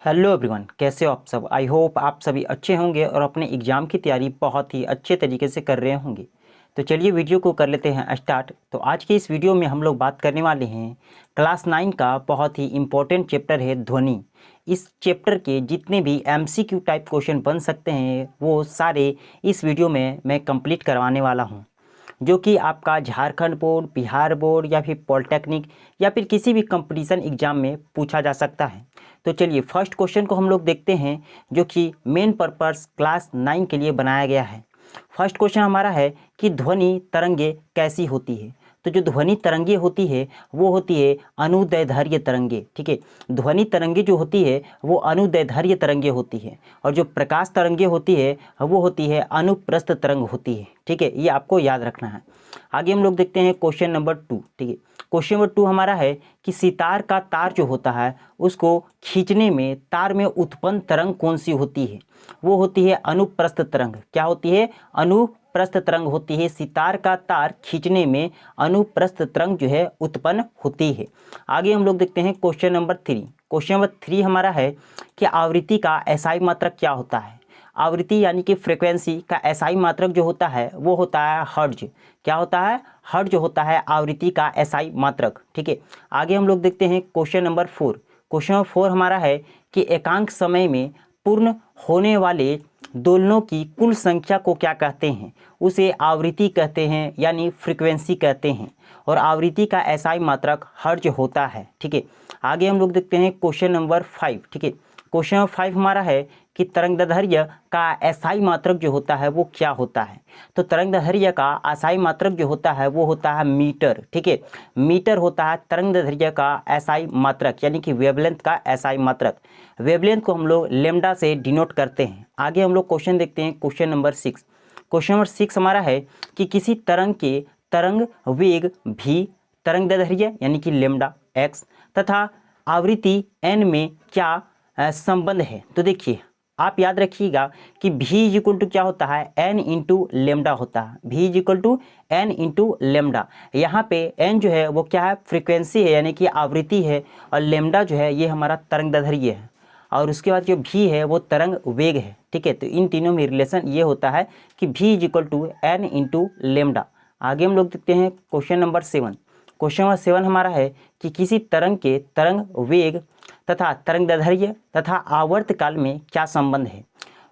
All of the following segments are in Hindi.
हेलो एवरीवन, कैसे हो आप सब। आई होप आप सभी अच्छे होंगे और अपने एग्ज़ाम की तैयारी बहुत ही अच्छे तरीके से कर रहे होंगे। तो चलिए वीडियो को कर लेते हैं स्टार्ट। तो आज के इस वीडियो में हम लोग बात करने वाले हैं क्लास 9 का बहुत ही इम्पोर्टेंट चैप्टर है ध्वनि। इस चैप्टर के जितने भी MCQ टाइप क्वेश्चन बन सकते हैं वो सारे इस वीडियो में मैं कंप्लीट करवाने वाला हूँ, जो कि आपका झारखंड बोर्ड, बिहार बोर्ड या फिर पॉलिटेक्निक या फिर किसी भी कंपटीशन एग्जाम में पूछा जा सकता है। तो चलिए फर्स्ट क्वेश्चन को हम लोग देखते हैं, जो कि मेन पर्पस क्लास 9 के लिए बनाया गया है। फर्स्ट क्वेश्चन हमारा है कि ध्वनि तरंगे कैसी होती है। तो जो ध्वनि तरंगे होती है वो होती है अनुदैर्ध्य तरंगे। ठीक है, ध्वनि तरंगे जो होती है वो अनुदैर्ध्य तरंगे होती है, और जो प्रकाश तरंगे होती है वो होती है अनुप्रस्थ तरंग होती है। ठीक है, ये आपको याद रखना है। आगे हम लोग देखते हैं क्वेश्चन नंबर 2। ठीक है, क्वेश्चन नंबर 2 हमारा है कि सितार का तार जो होता है उसको खींचने में तार में उत्पन्न तरंग कौन सी होती है। वो होती है अनुप्रस्थ तरंग। क्या होती है? अनुप्रस्थ तरंग होती है। सितार का तार खींचने में अनुप्रस्थ तरंग जो है उत्पन्न होती है। आगे हम लोग देखते हैं क्वेश्चन नंबर 3। क्वेश्चन नंबर 3 हमारा है कि आवृत्ति का एसआई मात्रक क्या होता है। आवृत्ति यानी कि फ्रीक्वेंसी का एसआई मात्रक जो होता है वो होता है हर्ट्ज। क्या होता है? हर्ट्ज होता है आवृत्ति का एसआई मात्रक। ठीक है, आगे हम लोग देखते हैं क्वेश्चन नंबर 4। क्वेश्चन नंबर 4 हमारा है कि एकांक समय में पूर्ण होने वाले दोलनों की कुल संख्या को क्या कहते हैं। उसे आवृत्ति कहते हैं यानी फ्रीक्वेंसी कहते हैं, और आवृत्ति का एसआई मात्रक हर्ट्ज होता है। ठीक है, आगे हम लोग देखते हैं क्वेश्चन नंबर 5। ठीक है, क्वेश्चन नंबर 5 हमारा है कि तरंगदैर्ध्य का एसआई मात्रक जो होता है वो क्या होता है। तो तरंगदैर्ध्य का एसआई मात्रक जो होता है वो होता है मीटर। ठीक है, मीटर होता है तरंगदैर्ध्य का एसआई मात्रक, यानी कि वेवलेंथ का एसआई मात्रक। वेवलेंथ को हम लोग लेमडा से डिनोट करते हैं। आगे हम लोग क्वेश्चन देखते हैं क्वेश्चन नंबर 6। क्वेश्चन नंबर 6 हमारा है कि किसी तरंग के तरंग वेग भी, तरंगदैर्ध्य यानी कि लेमडा एक्स तथा आवृत्ति एन में क्या संबंध है। तो देखिए आप याद रखिएगा कि भी इक्वल टू क्या होता है, एन इंटू लेमडा होता है। भी equal to N into lambda. यहाँ पे एन जो है वो क्या है, फ्रीक्वेंसी है यानी कि आवृत्ति है, और लेमडा जो है ये हमारा तरंगदैर्ध्य है, और उसके बाद जो भी है वो तरंग वेग है। ठीक है, तो इन तीनों में रिलेशन ये होता है कि भी equal to N into lambda. आगे हम लोग देखते हैं क्वेश्चन नंबर 7। क्वेश्चन नंबर 7 हमारा है कि किसी तरंग के तरंग वेग तथा तरंगदैर्ध्य तथा आवर्तकाल में क्या संबंध है।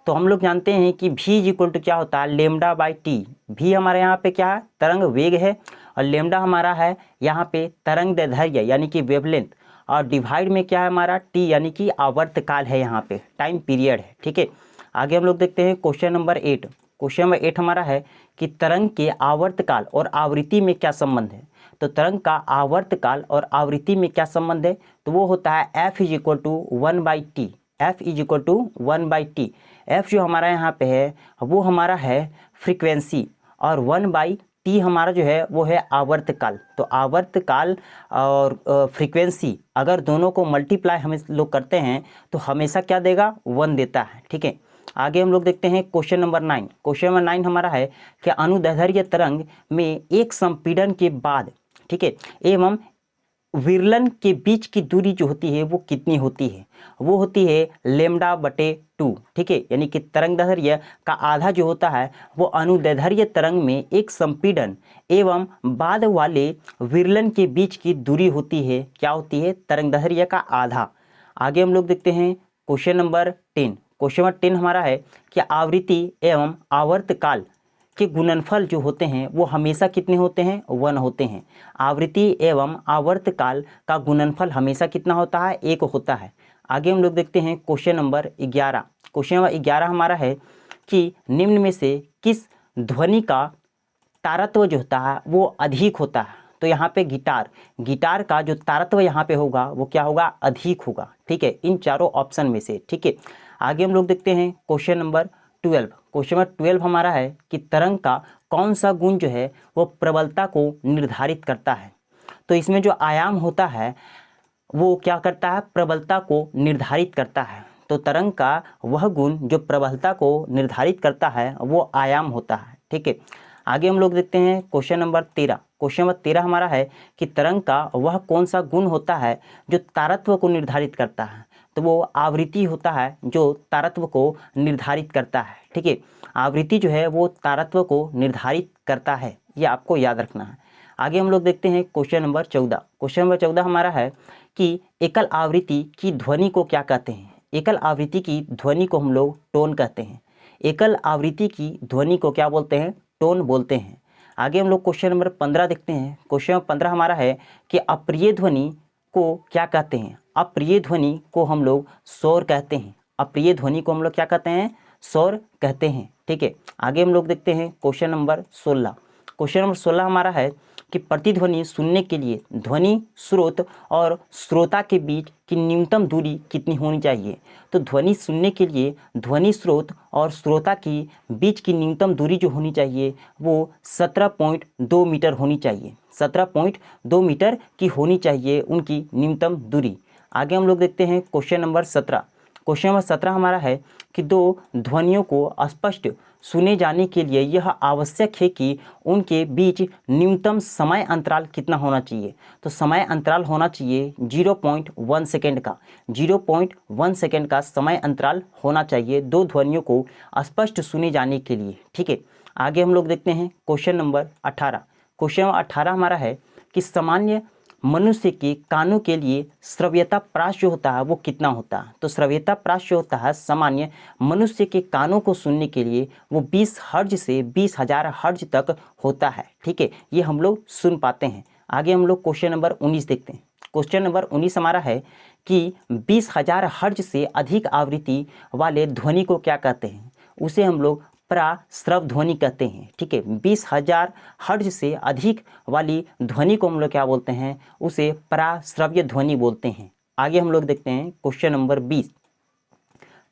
तो हम लोग जानते हैं कि भी इक्वल टू क्या होता है, लेमडा बाई टी। भी हमारे यहाँ पे क्या है, तरंग वेग है, और लेमडा हमारा है यहाँ पे तरंगदैर्ध्य यानी कि वेवलेंथ, और डिवाइड में क्या है हमारा टी यानी कि आवर्तकाल है, यहाँ पे टाइम पीरियड है। ठीक है, आगे हम लोग देखते हैं क्वेश्चन नंबर 8। क्वेश्चन नंबर 8 हमारा है कि तरंग के आवर्तकाल और आवृत्ति में क्या संबंध है। तो तरंग का आवर्तकाल और आवृत्ति में क्या संबंध है, तो वो होता है F is equal to 1/t। F is equal to 1/t। F जो हमारा यहाँ पे है वो हमारा है फ्रीक्वेंसी, और 1/t हमारा जो है वो है आवर्तकाल। तो आवर्तकाल और फ्रीक्वेंसी अगर दोनों को मल्टीप्लाई हम लोग करते हैं तो हमेशा क्या देगा, 1 देता है। ठीक है, आगे हम लोग देखते हैं क्वेश्चन नंबर 9। क्वेश्चन नंबर 9 हमारा है कि अनुदैर्ध्य तरंग में एक संपीड़न के बाद, ठीक है, एवं विरलन के बीच की दूरी जो होती है वो कितनी होती है। वो होती है लेमडा बटे 2। ठीक है, यानी कि तरंगदैर्ध्य का आधा जो होता है वो अनुदैर्ध्य तरंग में एक संपीड़न एवं बाद वाले विरलन के बीच की दूरी होती है। क्या होती है? तरंगदैर्ध्य का आधा। आगे हम लोग देखते हैं क्वेश्चन नंबर 10। क्वेश्चन नंबर 10 हमारा है कि आवृत्ति एवं आवर्तकाल के गुणनफल जो होते हैं वो हमेशा कितने होते हैं, 1 होते हैं। आवृत्ति एवं आवर्तकाल का गुणनफल हमेशा कितना होता है, 1 होता है। आगे हम लोग देखते हैं क्वेश्चन नंबर 11। क्वेश्चन नंबर 11 हमारा है कि निम्न में से किस ध्वनि का तारत्व जो होता है वो अधिक होता है। तो यहाँ पे गिटार का जो तारत्व यहाँ पे होगा वो क्या होगा, अधिक होगा। ठीक है, इन चारों ऑप्शन में से। ठीक है, आगे हम लोग देखते हैं क्वेश्चन नंबर 12। क्वेश्चन नंबर 12 हमारा है कि तरंग का कौन सा गुण जो है वो प्रबलता को निर्धारित करता है। तो इसमें जो आयाम होता है वो क्या करता है, प्रबलता को निर्धारित करता है। तो तरंग का वह गुण जो प्रबलता को निर्धारित करता है वो आयाम होता है। ठीक है, आगे हम लोग देखते हैं क्वेश्चन नंबर 13। क्वेश्चन नंबर 13 हमारा है कि तरंग का वह कौन सा गुण होता है जो तारत्व को निर्धारित करता है। तो वो आवृत्ति होता है जो तारत्व को निर्धारित करता है। ठीक है, आवृत्ति जो है वो तारत्व को निर्धारित करता है, ये आपको याद रखना है। आगे हम लोग देखते हैं क्वेश्चन नंबर 14। क्वेश्चन नंबर 14 हमारा है कि एकल आवृत्ति की ध्वनि को क्या कहते हैं। एकल आवृत्ति की ध्वनि को हम लोग टोन कहते हैं। एकल आवृत्ति की ध्वनि को क्या बोलते हैं, टोन बोलते हैं। आगे हम लोग क्वेश्चन नंबर 15 देखते हैं। क्वेश्चन नंबर 15 हमारा है कि अप्रिय ध्वनि को क्या कहते हैं। अप्रिय ध्वनि को हम लोग शोर कहते हैं। अप्रिय ध्वनि को हम लोग क्या कहते हैं, शोर कहते हैं। ठीक है, आगे हम लोग देखते हैं क्वेश्चन नंबर 16। क्वेश्चन नंबर 16 हमारा है कि प्रतिध्वनि सुनने के लिए ध्वनि स्रोत और श्रोता के बीच की न्यूनतम दूरी कितनी होनी चाहिए। तो ध्वनि सुनने के लिए ध्वनि स्रोत और श्रोता की बीच की न्यूनतम दूरी जो होनी चाहिए वो 17.2 मीटर होनी चाहिए। 17.2 मीटर की होनी चाहिए उनकी न्यूनतम दूरी। आगे हम लोग देखते हैं क्वेश्चन नंबर 17। क्वेश्चन नंबर 17 हमारा है कि दो ध्वनियों को स्पष्ट सुने जाने के लिए यह आवश्यक है कि उनके बीच न्यूनतम समय अंतराल कितना होना चाहिए। तो समय अंतराल होना चाहिए 0.1 सेकेंड का। 0.1 सेकेंड का समय अंतराल होना चाहिए दो ध्वनियों को स्पष्ट सुने जाने के लिए। ठीक है, आगे हम लोग देखते हैं क्वेश्चन नंबर 18। क्वेश्चन नंबर 18 हमारा है कि सामान्य मनुष्य के कानों के लिए श्रव्यता प्राश जो होता है वो कितना होता है। तो श्रव्यता प्राश जो होता है सामान्य मनुष्य के कानों को सुनने के लिए वो 20 हर्ज से 20,000 हर्ज तक होता है। ठीक है, ये हम लोग सुन पाते हैं। आगे हम लोग क्वेश्चन नंबर 19 देखते हैं। क्वेश्चन नंबर 19 हमारा है कि 20,000 हर्ज से अधिक आवृत्ति वाले ध्वनि को क्या कहते हैं। उसे हम लोग प्राश्रव ध्वनि कहते हैं। ठीक है, 20,000 हर्ज से अधिक वाली ध्वनि को हम लोग क्या बोलते हैं, उसे प्राश्रव्य ध्वनि बोलते हैं। आगे हम लोग देखते हैं क्वेश्चन नंबर 20।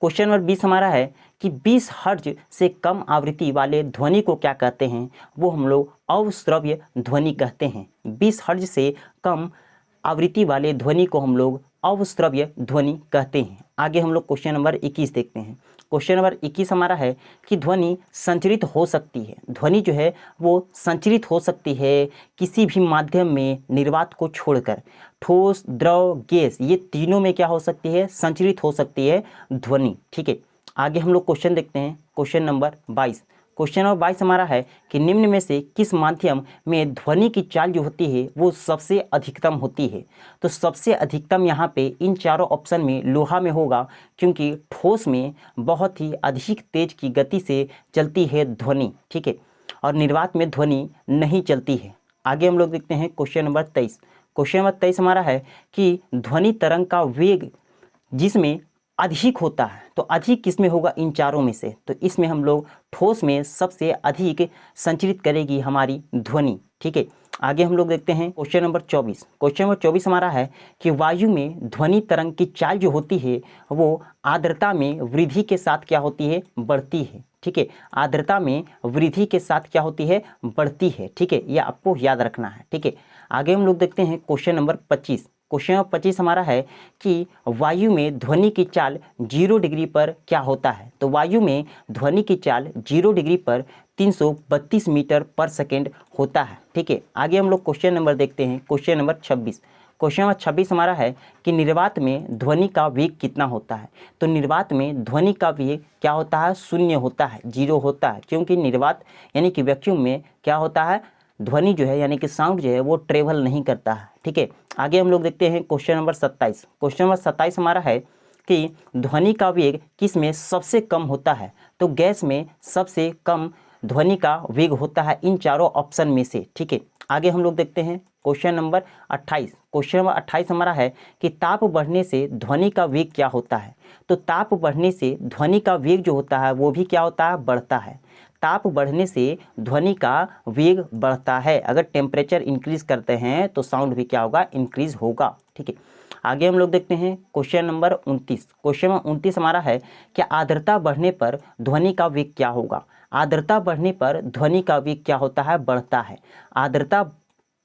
क्वेश्चन नंबर 20 हमारा है कि 20 हर्ज से कम आवृत्ति वाले ध्वनि को क्या कहते हैं। वो हम लोग अवश्रव्य ध्वनि कहते हैं। 20 हर्ज से कम आवृत्ति वाले ध्वनि को हम लोग अवश्रव्य ध्वनि कहते हैं। आगे हम लोग क्वेश्चन नंबर 21 देखते हैं। क्वेश्चन नंबर 21 हमारा है कि ध्वनि संचरित हो सकती है। ध्वनि जो है वो संचरित हो सकती है किसी भी माध्यम में निर्वात को छोड़कर। ठोस, द्रव, गैस, ये तीनों में क्या हो सकती है, संचरित हो सकती है ध्वनि। ठीक है, आगे हम लोग क्वेश्चन देखते हैं। Question number 22। क्वेश्चन नंबर 22 हमारा है कि निम्न में से किस माध्यम में ध्वनि की चाल जो होती है वो सबसे अधिकतम होती है। तो सबसे अधिकतम यहाँ पे इन चारों ऑप्शन में लोहा में होगा, क्योंकि ठोस में बहुत ही अधिक तेज की गति से चलती है ध्वनि। ठीक है, और निर्वात में ध्वनि नहीं चलती है। आगे हम लोग देखते हैं क्वेश्चन नंबर 23। क्वेश्चन नंबर 23 हमारा है कि ध्वनि तरंग का वेग जिसमें अधिक होता है, तो अधिक किसमें होगा, इन चारों में से। तो इसमें हम लोग ठोस में सबसे अधिक संचरित करेगी हमारी ध्वनि। ठीक है, आगे हम लोग देखते हैं क्वेश्चन नंबर 24। क्वेश्चन नंबर 24 हमारा है कि वायु में ध्वनि तरंग की चाल जो होती है वो आर्द्रता में वृद्धि के साथ क्या होती है, बढ़ती है। ठीक है, आर्द्रता में वृद्धि के साथ क्या होती है, बढ़ती है। ठीक है, ये आपको याद रखना है। ठीक है, आगे हम लोग देखते हैं क्वेश्चन नंबर 25। क्वेश्चन नंबर 25 हमारा है कि वायु में ध्वनि की चाल 0 डिग्री पर क्या होता है। तो वायु में ध्वनि की चाल 0 डिग्री पर 332 मीटर पर सेकेंड होता है। ठीक है, आगे हम लोग क्वेश्चन नंबर देखते हैं। Question number 26। क्वेश्चन नंबर 26 हमारा है कि निर्वात में ध्वनि का वेग कितना होता है। तो निर्वात में ध्वनि का वेग क्या होता है, शून्य होता है, 0 होता है, क्योंकि निर्वात यानी कि वैक्यूम में क्या होता है, ध्वनि जो है यानी कि साउंड जो है वो ट्रेवल नहीं करता है। ठीक है, आगे हम लोग देखते हैं क्वेश्चन नंबर 27। क्वेश्चन नंबर 27 हमारा है कि ध्वनि का वेग किस में सबसे कम होता है। तो गैस में सबसे कम ध्वनि का वेग होता है इन चारों ऑप्शन में से। ठीक है, आगे हम लोग देखते हैं क्वेश्चन नंबर 28। क्वेश्चन नंबर 28 हमारा है कि ताप बढ़ने से ध्वनि का वेग क्या होता है। तो ताप बढ़ने से ध्वनि का वेग जो होता है वो भी क्या होता है, बढ़ता है। ताप बढ़ने से ध्वनि का वेग बढ़ता है। अगर टेम्परेचर इंक्रीज करते हैं तो साउंड भी क्या होगा, इंक्रीज होगा। ठीक है, आगे हम लोग देखते हैं क्वेश्चन नंबर 29। क्वेश्चन नंबर 29 हमारा है कि आर्द्रता बढ़ने पर ध्वनि का वेग क्या होगा। आर्द्रता बढ़ने पर ध्वनि का वेग क्या होता है, बढ़ता है। आर्द्रता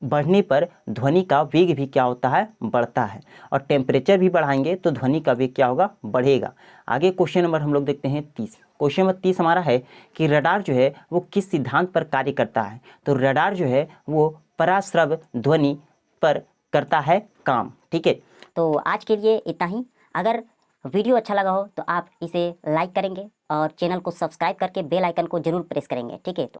बढ़ने पर ध्वनि का वेग भी क्या होता है, बढ़ता है। और टेम्परेचर भी बढ़ाएंगे तो ध्वनि का वेग क्या होगा, बढ़ेगा। आगे क्वेश्चन नंबर हम लोग देखते हैं 30। क्वेश्चन नंबर 30 हमारा है कि रडार जो है वो किस सिद्धांत पर कार्य करता है। तो रडार जो है वो पराश्रव ध्वनि पर करता है काम। ठीक है, तो आज के लिए इतना ही। अगर वीडियो अच्छा लगा हो तो आप इसे लाइक करेंगे और चैनल को सब्सक्राइब करके बेल आइकन को जरूर प्रेस करेंगे। ठीक है। तो